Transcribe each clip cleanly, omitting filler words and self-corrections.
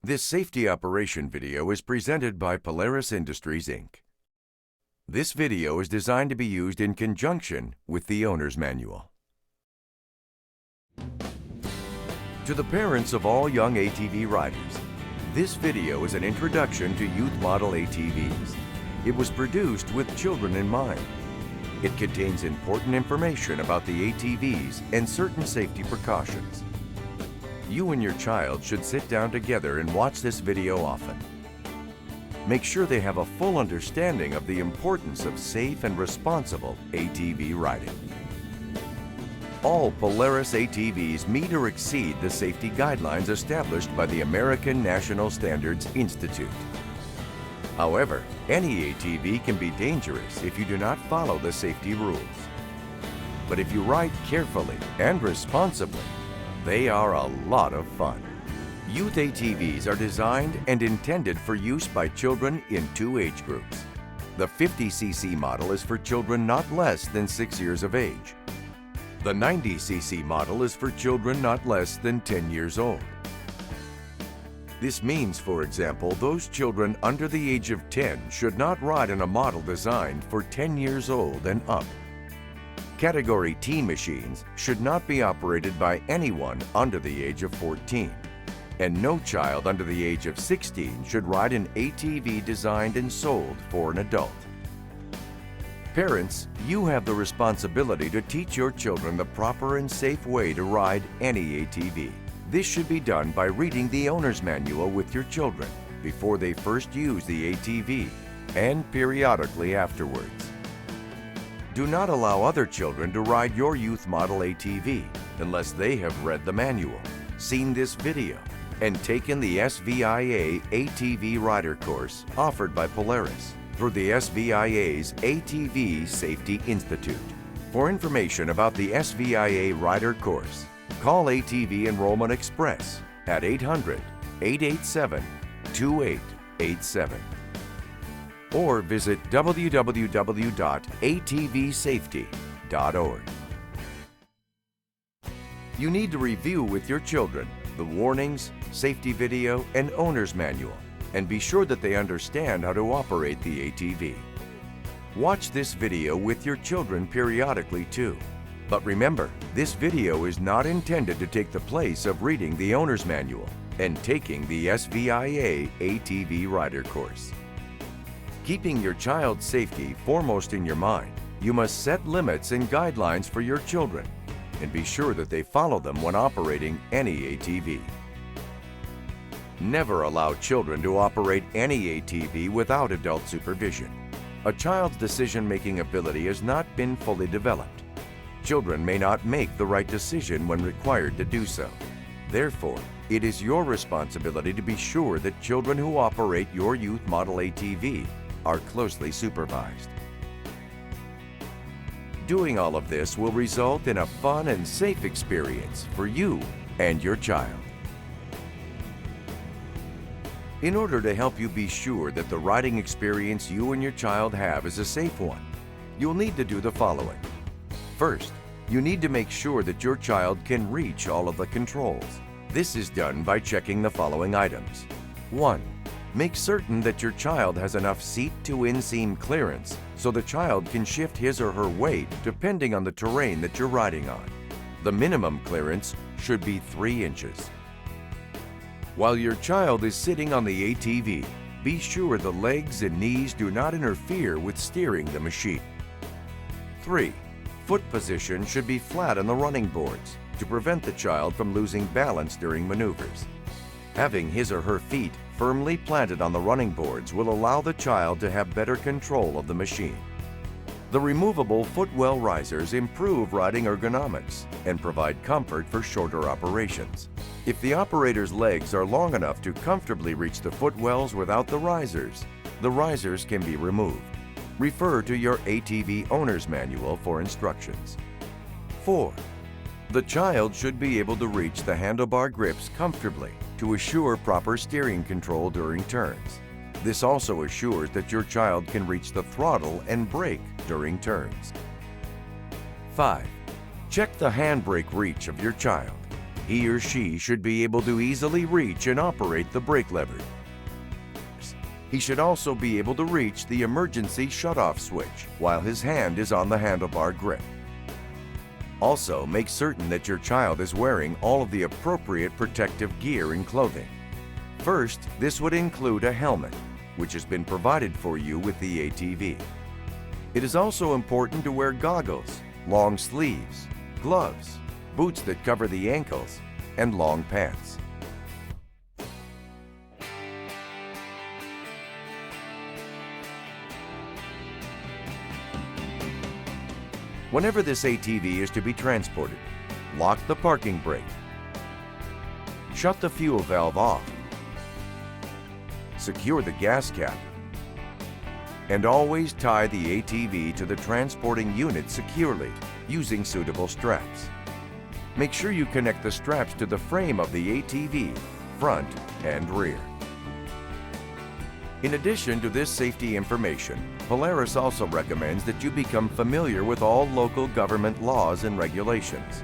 This safety operation video is presented by Polaris Industries, Inc. This video is designed to be used in conjunction with the owner's manual. To the parents of all young ATV riders, this video is an introduction to youth model ATVs. It was produced with children in mind. It contains important information about the ATVs and certain safety precautions. You and your child should sit down together and watch this video often. Make sure they have a full understanding of the importance of safe and responsible ATV riding. All Polaris ATVs meet or exceed the safety guidelines established by the American National Standards Institute. However, any ATV can be dangerous if you do not follow the safety rules. But if you ride carefully and responsibly, they are a lot of fun. Youth ATVs are designed and intended for use by children in two age groups. The 50cc model is for children not less than 6 years of age. The 90cc model is for children not less than 10 years old. This means, for example, those children under the age of 10 should not ride in a model designed for 10 years old and up. Category T machines should not be operated by anyone under the age of 14, and no child under the age of 16 should ride an ATV designed and sold for an adult. Parents, you have the responsibility to teach your children the proper and safe way to ride any ATV. This should be done by reading the owner's manual with your children before they first use the ATV and periodically afterwards. Do not allow other children to ride your youth model ATV unless they have read the manual, seen this video, and taken the SVIA ATV rider course offered by Polaris through the SVIA's ATV Safety Institute. For information about the SVIA rider course, call ATV Enrollment Express at 800-887-2887 or visit www.atvsafety.org. You need to review with your children the warnings, safety video, and owner's manual, and be sure that they understand how to operate the ATV. Watch this video with your children periodically too. But remember, this video is not intended to take the place of reading the owner's manual and taking the SVIA ATV rider course. Keeping your child's safety foremost in your mind, you must set limits and guidelines for your children and be sure that they follow them when operating any ATV. Never allow children to operate any ATV without adult supervision. A child's decision-making ability has not been fully developed. Children may not make the right decision when required to do so. Therefore, it is your responsibility to be sure that children who operate your youth model ATV are closely supervised. Doing all of this will result in a fun and safe experience for you and your child. In order to help you be sure that the riding experience you and your child have is a safe one, you'll need to do the following. First, you need to make sure that your child can reach all of the controls. This is done by checking the following items. 1. Make certain that your child has enough seat-to-inseam clearance so the child can shift his or her weight depending on the terrain that you're riding on. The minimum clearance should be 3 inches. While your child is sitting on the ATV, be sure the legs and knees do not interfere with steering the machine. 3. Foot position should be flat on the running boards to prevent the child from losing balance during maneuvers. Having his or her feet firmly planted on the running boards will allow the child to have better control of the machine. The removable footwell risers improve riding ergonomics and provide comfort for shorter operations. If the operator's legs are long enough to comfortably reach the footwells without the risers can be removed. Refer to your ATV owner's manual for instructions. 4. The child should be able to reach the handlebar grips comfortably to assure proper steering control during turns. This also assures that your child can reach the throttle and brake during turns. 5. Check the handbrake reach of your child. He or she should be able to easily reach and operate the brake lever. He should also be able to reach the emergency shutoff switch while his hand is on the handlebar grip. Also, make certain that your child is wearing all of the appropriate protective gear and clothing. First, this would include a helmet, which has been provided for you with the ATV. It is also important to wear goggles, long sleeves, gloves, boots that cover the ankles, and long pants. Whenever this ATV is to be transported, lock the parking brake, shut the fuel valve off, secure the gas cap, and always tie the ATV to the transporting unit securely using suitable straps. Make sure you connect the straps to the frame of the ATV, front and rear. In addition to this safety information, Polaris also recommends that you become familiar with all local government laws and regulations.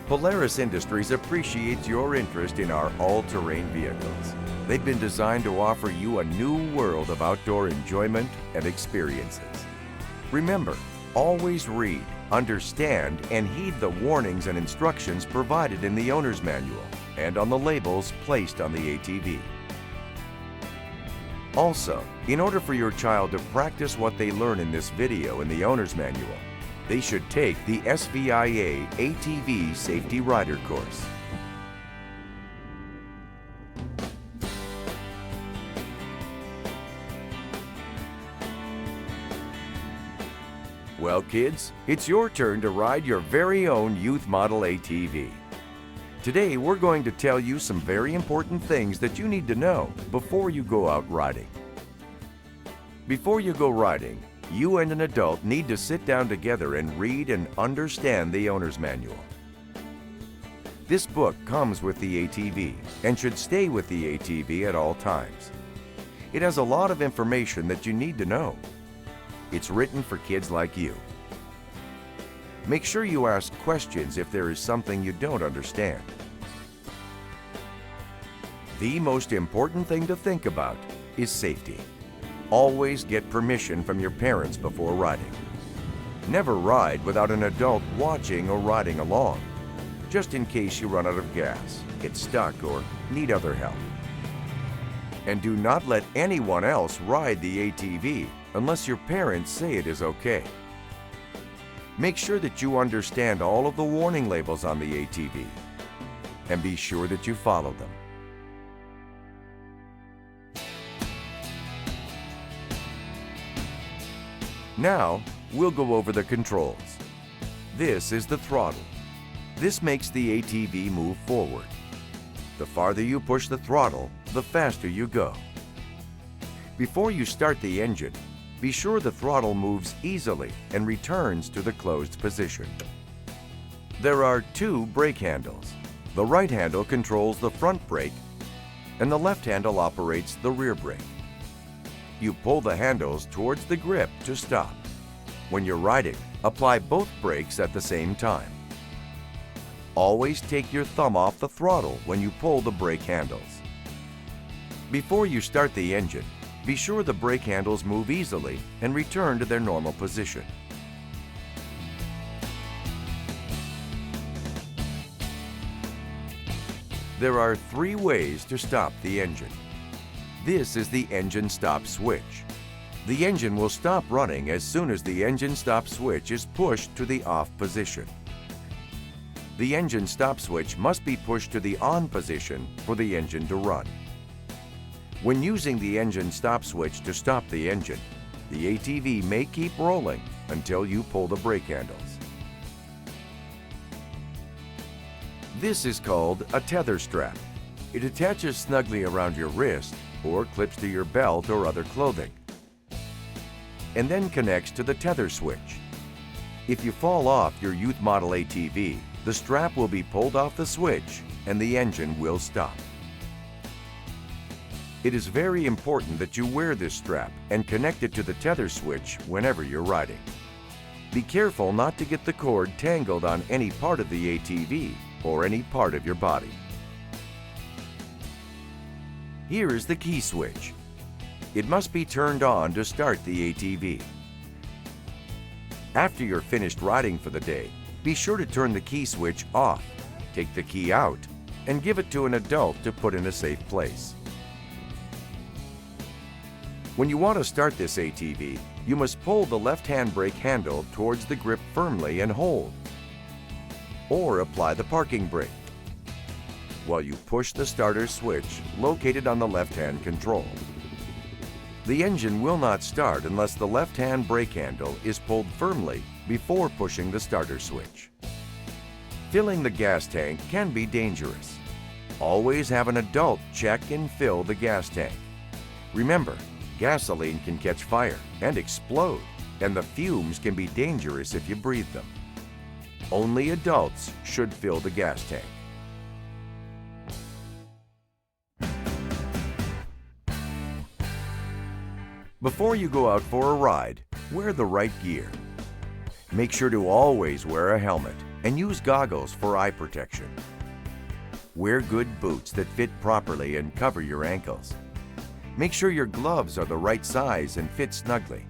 Polaris Industries appreciates your interest in our all-terrain vehicles. They've been designed to offer you a new world of outdoor enjoyment and experiences. Remember, always read, understand, and heed the warnings and instructions provided in the owner's manual and on the labels placed on the ATV. Also, in order for your child to practice what they learn in this video in the owner's manual, they should take the SVIA ATV Safety Rider course. Well, kids, it's your turn to ride your very own youth model ATV. Today, we're going to tell you some very important things that you need to know before you go out riding. Before you go riding, you and an adult need to sit down together and read and understand the owner's manual. This book comes with the ATV and should stay with the ATV at all times. It has a lot of information that you need to know. It's written for kids like you. Make sure you ask questions if there is something you don't understand. The most important thing to think about is safety. Always get permission from your parents before riding. Never ride without an adult watching or riding along, just in case you run out of gas, get stuck, or need other help. And do not let anyone else ride the ATV unless your parents say it is okay. Make sure that you understand all of the warning labels on the ATV and be sure that you follow them. Now, we'll go over the controls. This is the throttle. This makes the ATV move forward. The farther you push the throttle, the faster you go. Before you start the engine, be sure the throttle moves easily and returns to the closed position. There are two brake handles. The right handle controls the front brake, and the left handle operates the rear brake. You pull the handles towards the grip to stop. When you're riding, apply both brakes at the same time. Always take your thumb off the throttle when you pull the brake handles. Before you start the engine, be sure the brake handles move easily and return to their normal position. There are three ways to stop the engine. This is the engine stop switch. The engine will stop running as soon as the engine stop switch is pushed to the off position. The engine stop switch must be pushed to the on position for the engine to run. When using the engine stop switch to stop the engine, the ATV may keep rolling until you pull the brake handles. This is called a tether strap. It attaches snugly around your wrist or clips to your belt or other clothing, and then connects to the tether switch. If you fall off your youth model ATV, the strap will be pulled off the switch and the engine will stop. It is very important that you wear this strap and connect it to the tether switch whenever you're riding. Be careful not to get the cord tangled on any part of the ATV or any part of your body. Here is the key switch. It must be turned on to start the ATV. After you're finished riding for the day, be sure to turn the key switch off, take the key out, and give it to an adult to put in a safe place. When you want to start this ATV, you must pull the left handbrake handle towards the grip firmly and hold, or apply the parking brake, while you push the starter switch located on the left-hand control. The engine will not start unless the left-hand brake handle is pulled firmly before pushing the starter switch. Filling the gas tank can be dangerous. Always have an adult check and fill the gas tank. Remember, gasoline can catch fire and explode, and the fumes can be dangerous if you breathe them. Only adults should fill the gas tank. Before you go out for a ride, wear the right gear. Make sure to always wear a helmet and use goggles for eye protection. Wear good boots that fit properly and cover your ankles. Make sure your gloves are the right size and fit snugly.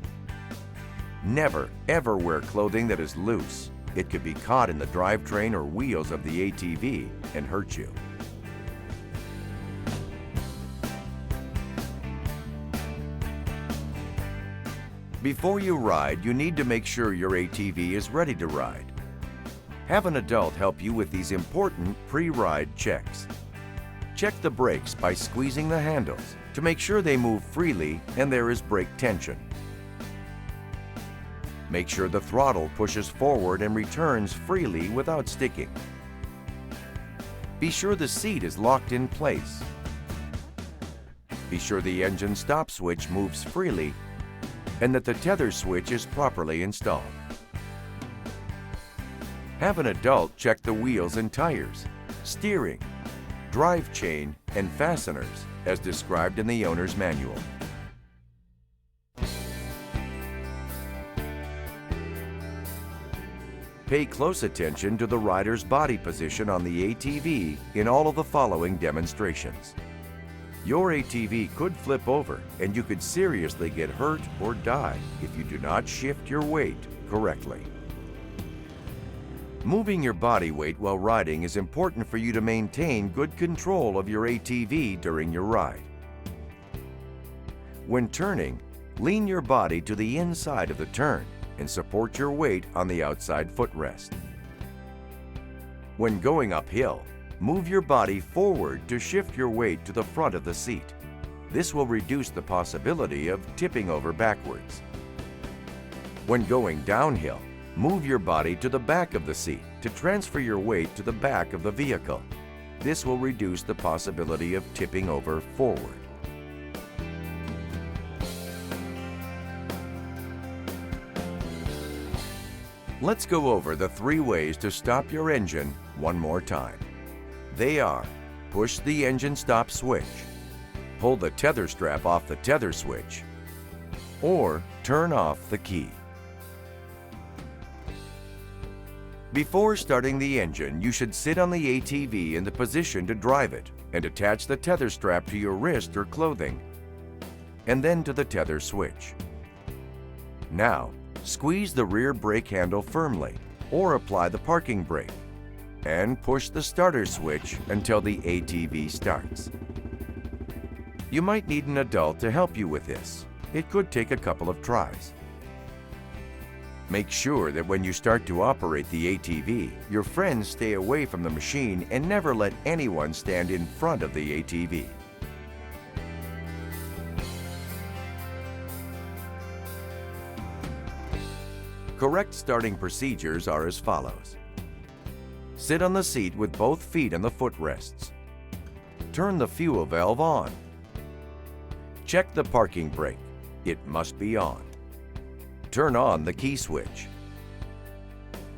Never, ever wear clothing that is loose. It could be caught in the drivetrain or wheels of the ATV and hurt you. Before you ride, you need to make sure your ATV is ready to ride. Have an adult help you with these important pre-ride checks. Check the brakes by squeezing the handles to make sure they move freely and there is brake tension. Make sure the throttle pushes forward and returns freely without sticking. Be sure the seat is locked in place. Be sure the engine stop switch moves freely and that the tether switch is properly installed. Have an adult check the wheels and tires, steering, drive chain, and fasteners as described in the owner's manual. Pay close attention to the rider's body position on the ATV in all of the following demonstrations. Your ATV could flip over and you could seriously get hurt or die if you do not shift your weight correctly. Moving your body weight while riding is important for you to maintain good control of your ATV during your ride. When turning, lean your body to the inside of the turn and support your weight on the outside footrest. When going uphill, move your body forward to shift your weight to the front of the seat. This will reduce the possibility of tipping over backwards. When going downhill, move your body to the back of the seat to transfer your weight to the back of the vehicle. This will reduce the possibility of tipping over forward. Let's go over the 3 ways to stop your engine one more time. They are: push the engine stop switch, pull the tether strap off the tether switch, or turn off the key. Before starting the engine, you should sit on the ATV in the position to drive it and attach the tether strap to your wrist or clothing, and then to the tether switch. Now, squeeze the rear brake handle firmly or apply the parking brake and push the starter switch until the ATV starts. You might need an adult to help you with this. It could take a couple of tries. Make sure that when you start to operate the ATV, your friends stay away from the machine and never let anyone stand in front of the ATV. Correct starting procedures are as follows. Sit on the seat with both feet on the footrests. Turn the fuel valve on. Check the parking brake. It must be on. Turn on the key switch.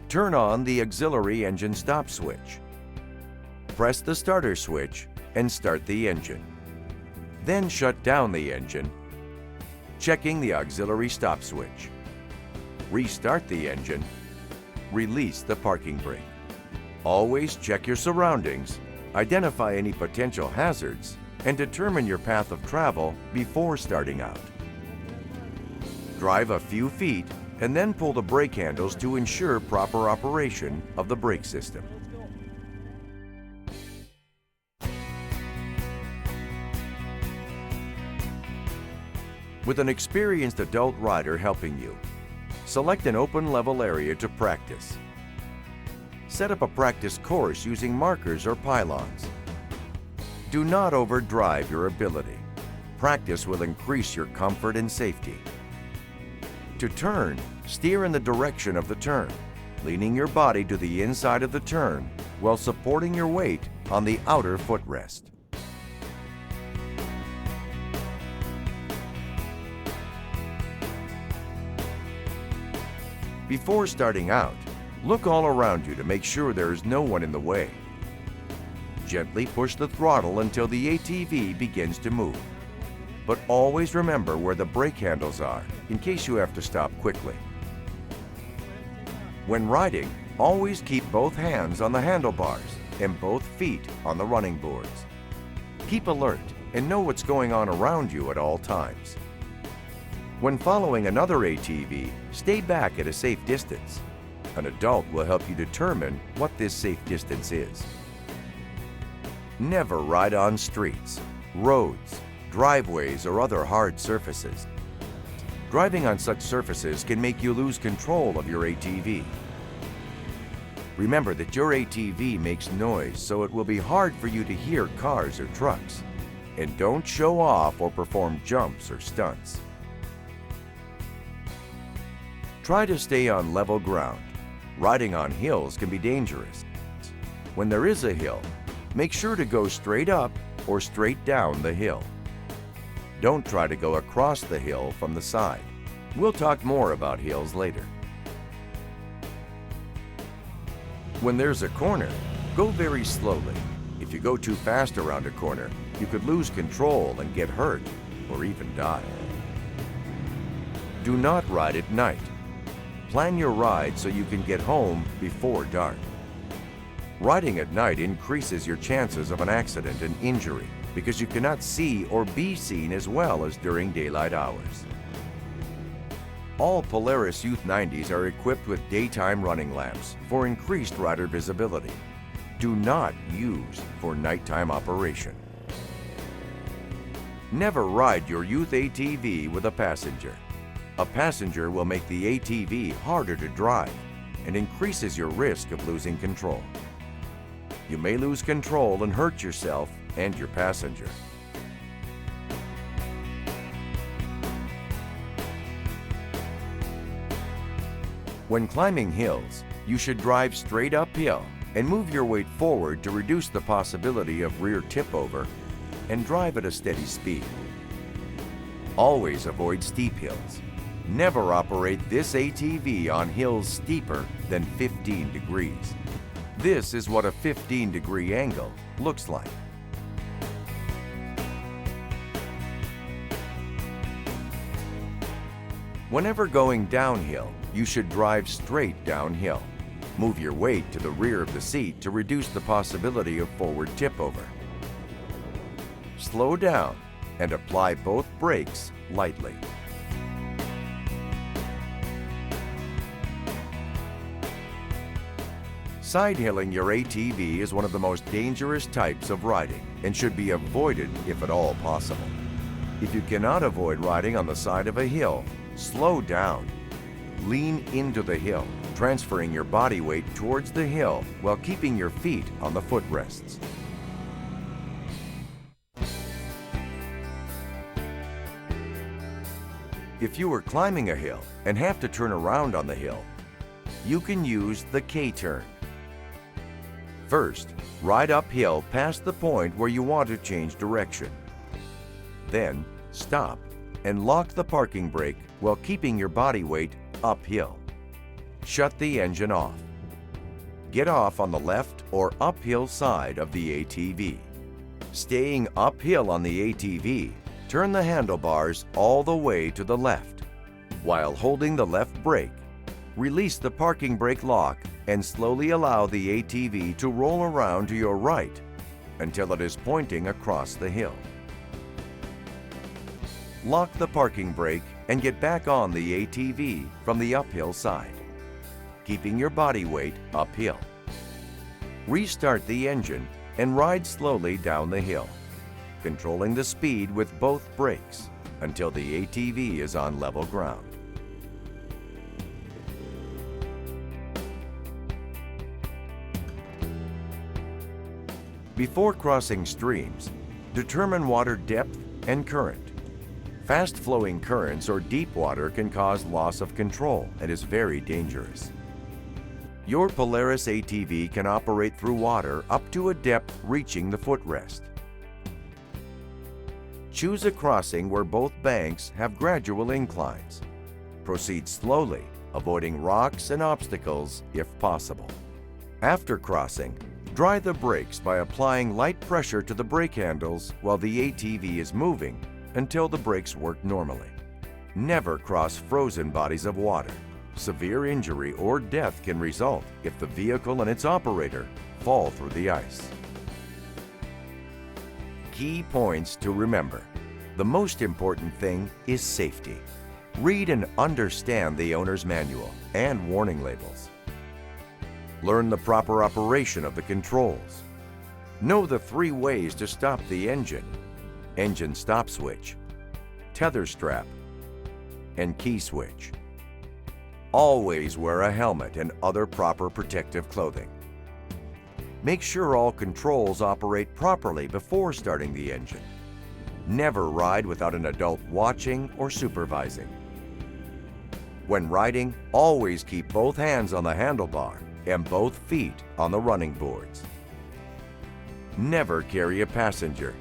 Turn on the auxiliary engine stop switch. Press the starter switch and start the engine. Then shut down the engine, checking the auxiliary stop switch. Restart the engine. Release the parking brake. Always check your surroundings, identify any potential hazards, and determine your path of travel before starting out. Drive a few feet and then pull the brake handles to ensure proper operation of the brake system. With an experienced adult rider helping you, select an open level area to practice. Set up a practice course using markers or pylons. Do not overdrive your ability. Practice will increase your comfort and safety. To turn, steer in the direction of the turn, leaning your body to the inside of the turn while supporting your weight on the outer footrest. Before starting out, look all around you to make sure there is no one in the way. Gently push the throttle until the ATV begins to move. But always remember where the brake handles are in case you have to stop quickly. When riding, always keep both hands on the handlebars and both feet on the running boards. Keep alert and know what's going on around you at all times. When following another ATV, stay back at a safe distance. An adult will help you determine what this safe distance is. Never ride on streets, roads, driveways, or other hard surfaces. Driving on such surfaces can make you lose control of your ATV. Remember that your ATV makes noise, so it will be hard for you to hear cars or trucks. And don't show off or perform jumps or stunts. Try to stay on level ground. Riding on hills can be dangerous. When there is a hill, make sure to go straight up or straight down the hill. Don't try to go across the hill from the side. We'll talk more about hills later. When there's a corner, go very slowly. If you go too fast around a corner, you could lose control and get hurt or even die. Do not ride at night. Plan your ride so you can get home before dark. Riding at night increases your chances of an accident and injury because you cannot see or be seen as well as during daylight hours. All Polaris Youth 90s are equipped with daytime running lamps for increased rider visibility. Do not use for nighttime operation. Never ride your youth ATV with a passenger. A passenger will make the ATV harder to drive and increases your risk of losing control. You may lose control and hurt yourself and your passenger. When climbing hills, you should drive straight uphill and move your weight forward to reduce the possibility of rear tip over and drive at a steady speed. Always avoid steep hills. Never operate this ATV on hills steeper than 15 degrees. This is what a 15-degree angle looks like. Whenever going downhill, you should drive straight downhill. Move your weight to the rear of the seat to reduce the possibility of forward tip over. Slow down and apply both brakes lightly. Side-hilling your ATV is one of the most dangerous types of riding and should be avoided if at all possible. If you cannot avoid riding on the side of a hill, slow down. Lean into the hill, transferring your body weight towards the hill while keeping your feet on the footrests. If you are climbing a hill and have to turn around on the hill, you can use the K-turn. First, ride uphill past the point where you want to change direction. Then, stop and lock the parking brake while keeping your body weight uphill. Shut the engine off. Get off on the left or uphill side of the ATV. Staying uphill on the ATV, turn the handlebars all the way to the left. While holding the left brake, release the parking brake lock and slowly allow the ATV to roll around to your right until it is pointing across the hill. Lock the parking brake and get back on the ATV from the uphill side, keeping your body weight uphill. Restart the engine and ride slowly down the hill, controlling the speed with both brakes until the ATV is on level ground. Before crossing streams, determine water depth and current. Fast-flowing currents or deep water can cause loss of control and is very dangerous. Your Polaris ATV can operate through water up to a depth reaching the footrest. Choose a crossing where both banks have gradual inclines. Proceed slowly, avoiding rocks and obstacles if possible. After crossing, dry the brakes by applying light pressure to the brake handles while the ATV is moving until the brakes work normally. Never cross frozen bodies of water. Severe injury or death can result if the vehicle and its operator fall through the ice. Key points to remember. The most important thing is safety. Read and understand the owner's manual and warning labels. Learn the proper operation of the controls. Know the 3 ways to stop the engine: engine stop switch, tether strap, and key switch. Always wear a helmet and other proper protective clothing. Make sure all controls operate properly before starting the engine. Never ride without an adult watching or supervising. When riding, always keep both hands on the handlebar and both feet on the running boards. Never carry a passenger.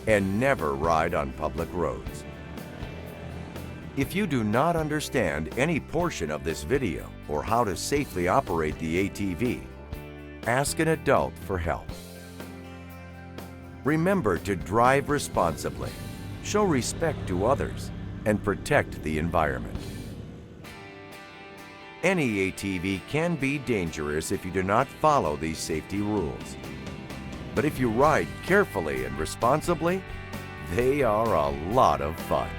And never ride on public roads. If you do not understand any portion of this video or how to safely operate the ATV, ask an adult for help. Remember to drive responsibly, show respect to others, and protect the environment. Any ATV can be dangerous if you do not follow these safety rules. But if you ride carefully and responsibly, they are a lot of fun.